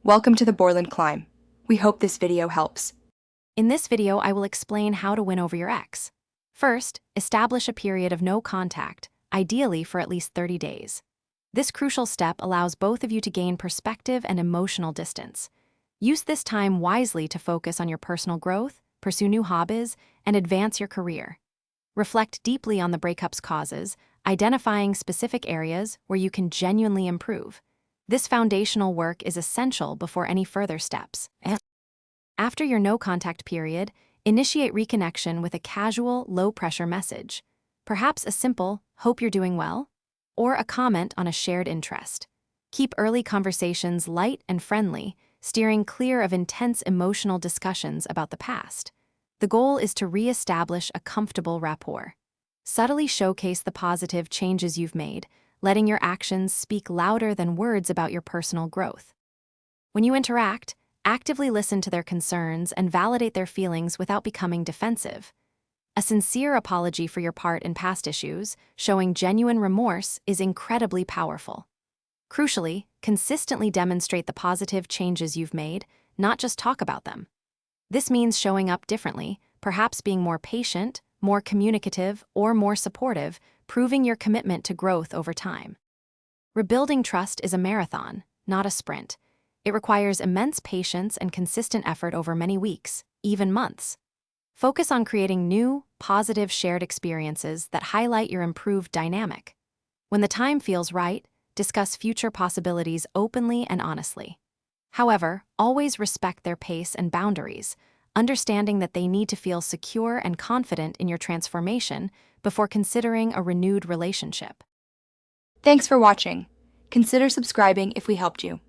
Welcome to the Borland Climb. We hope this video helps. In this video, I will explain how to win over your ex. First, establish a period of no contact, ideally for at least 30 days. This crucial step allows both of you to gain perspective and emotional distance. Use this time wisely to focus on your personal growth, pursue new hobbies, and advance your career. Reflect deeply on the breakup's causes, identifying specific areas where you can genuinely improve. This foundational work is essential before any further steps. After your no-contact period, initiate reconnection with a casual, low-pressure message. Perhaps a simple, "Hope you're doing well," or a comment on a shared interest. Keep early conversations light and friendly, steering clear of intense emotional discussions about the past. The goal is to re-establish a comfortable rapport. Subtly showcase the positive changes you've made, letting your actions speak louder than words about your personal growth. When you interact, actively listen to their concerns and validate their feelings without becoming defensive. A sincere apology for your part in past issues, showing genuine remorse, is incredibly powerful. Crucially, consistently demonstrate the positive changes you've made, not just talk about them. This means showing up differently, perhaps being more patient, more communicative, or more supportive, proving your commitment to growth over time. Rebuilding trust is a marathon, not a sprint. It requires immense patience and consistent effort over many weeks, even months. Focus on creating new, positive shared experiences that highlight your improved dynamic. When the time feels right, discuss future possibilities openly and honestly. However, always respect their pace and boundaries, understanding that they need to feel secure and confident in your transformation before considering a renewed relationship. Thanks for watching. Consider subscribing if we helped you.